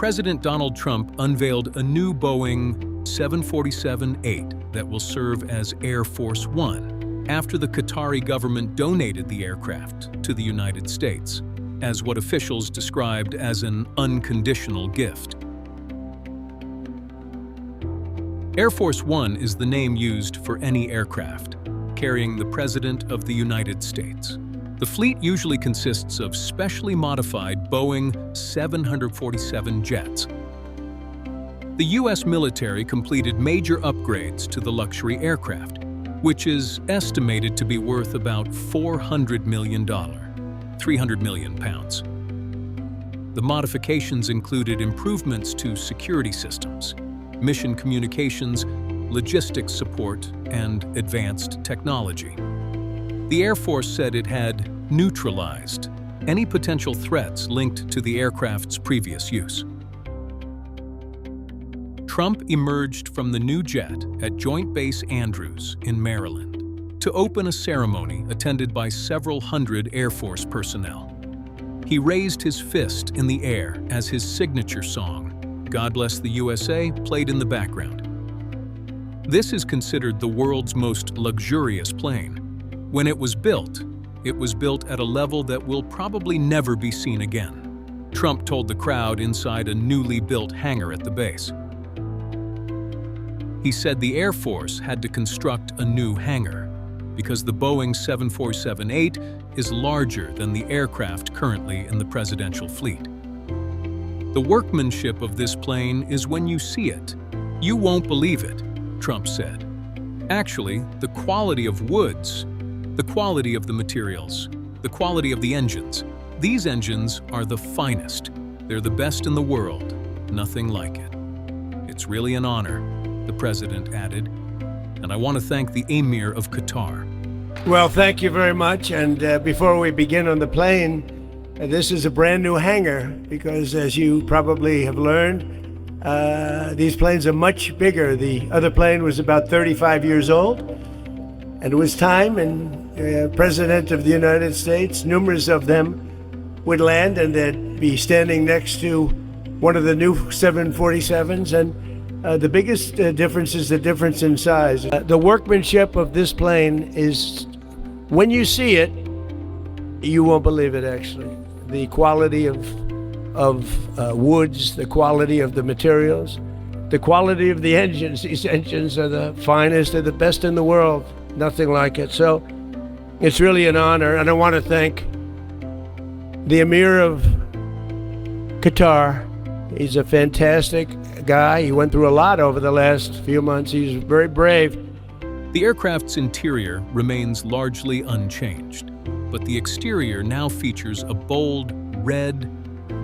President Donald Trump unveiled a new Boeing 747-8 that will serve as Air Force One after the Qatari government donated the aircraft to the United States as what officials described as an unconditional gift. Air Force One is the name used for any aircraft carrying the President of the United States. The fleet usually consists of specially modified Boeing 747 jets. The U.S. military completed major upgrades to the luxury aircraft, which is estimated to be worth about $400 million, 300 million pounds. The modifications included improvements to security systems, mission communications, logistics support, and advanced technology. The Air Force said it had neutralized any potential threats linked to the aircraft's previous use. Trump emerged from the new jet at Joint Base Andrews in Maryland to open a ceremony attended by several hundred Air Force personnel. He raised his fist in the air as his signature song, "God Bless the USA," played in the background. This is considered the world's most luxurious plane. When it was built at a level that will probably never be seen again, Trump told the crowd inside a newly built hangar at the base. He said the Air Force had to construct a new hangar because the Boeing 747-8 is larger than the aircraft currently in the presidential fleet. The workmanship of this plane is when you see it. You won't believe it, Trump said. Actually, the quality of woods, the quality of the materials, the quality of the engines. These engines are the finest. They're the best in the world. Nothing like it. It's really an honor, the president added. And I want to thank the Emir of Qatar. Well, thank you very much. And before we begin on the plane, this is a brand new hangar because, as you probably have learned, these planes are much bigger. The other plane was about 35 years old. And it was time, and President of the United States, numerous of them, would land, and they'd be standing next to one of the new 747s. And the biggest difference is the difference in size. The workmanship of this plane is, when you see it, you won't believe it, actually. The quality of woods, the quality of the materials, the quality of the engines. These engines are the finest, they're the best in the world. Nothing like it. So it's really an honor, and I want to thank the Emir of Qatar. He's a fantastic guy. He went through a lot over the last few months. He's very brave. The aircraft's interior remains largely unchanged, but the exterior now features a bold red,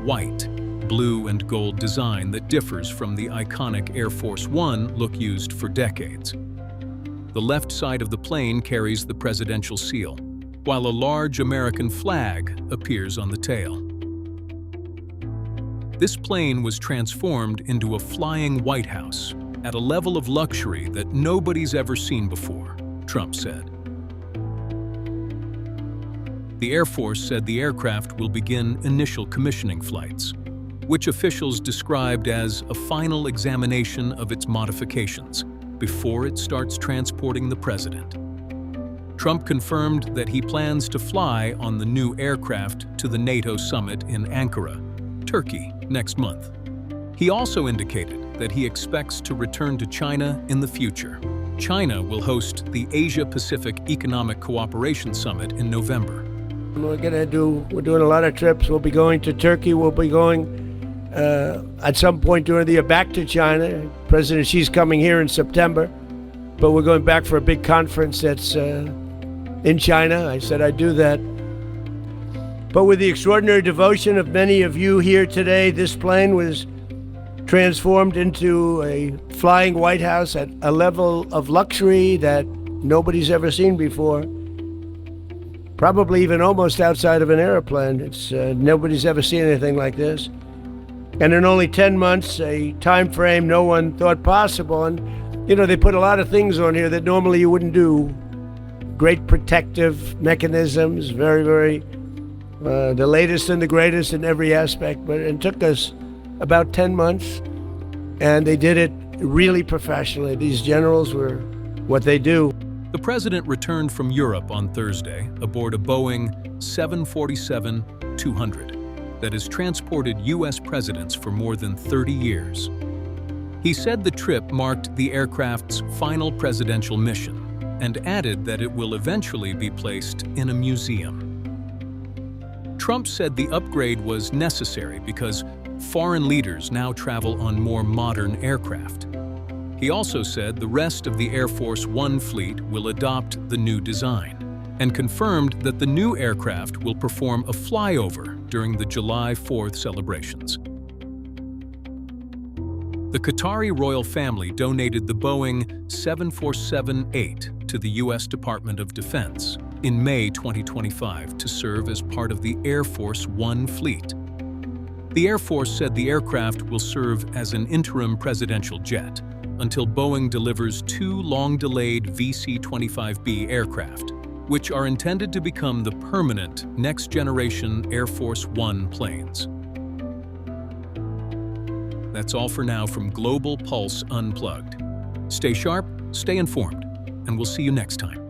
white, blue, and gold design that differs from the iconic Air Force One look used for decades. The left side of the plane carries the presidential seal, while a large American flag appears on the tail. This plane was transformed into a flying White House at a level of luxury that nobody's ever seen before, Trump said. The Air Force said the aircraft will begin initial commissioning flights, which officials described as a final examination of its modifications before it starts transporting the president. Trump confirmed that he plans to fly on the new aircraft to the NATO summit in Ankara, Turkey, next month. He also indicated that he expects to return to China in the future. China will host the Asia-Pacific Economic Cooperation Summit in November. We're doing a lot of trips. We'll be going to Turkey. We'll be going at some point during the year back to China. President Xi's coming here in September, but we're going back for a big conference that's in China. I said I'd do that. But with the extraordinary devotion of many of you here today, this plane was transformed into a flying White House at a level of luxury that nobody's ever seen before. Probably even almost outside of an airplane. Nobody's ever seen anything like this. And in only 10 months, a time frame no one thought possible. And, you know, they put a lot of things on here that normally you wouldn't do. Great protective mechanisms, very, very, the latest and the greatest in every aspect. But it took us about 10 months, and they did it really professionally. These generals were what they do. The president returned from Europe on Thursday aboard a Boeing 747-200 that has transported U.S. presidents for more than 30 years. He said the trip marked the aircraft's final presidential mission and added that it will eventually be placed in a museum. Trump said the upgrade was necessary because foreign leaders now travel on more modern aircraft. He also said the rest of the Air Force One fleet will adopt the new design and confirmed that the new aircraft will perform a flyover during the July 4th celebrations. The Qatari royal family donated the Boeing 747-8 to the U.S. Department of Defense in May 2025 to serve as part of the Air Force One fleet. The Air Force said the aircraft will serve as an interim presidential jet until Boeing delivers two long-delayed VC-25B aircraft, which are intended to become the permanent next-generation Air Force One planes. That's all for now from Global Pulse Unplugged. Stay sharp, stay informed, and we'll see you next time.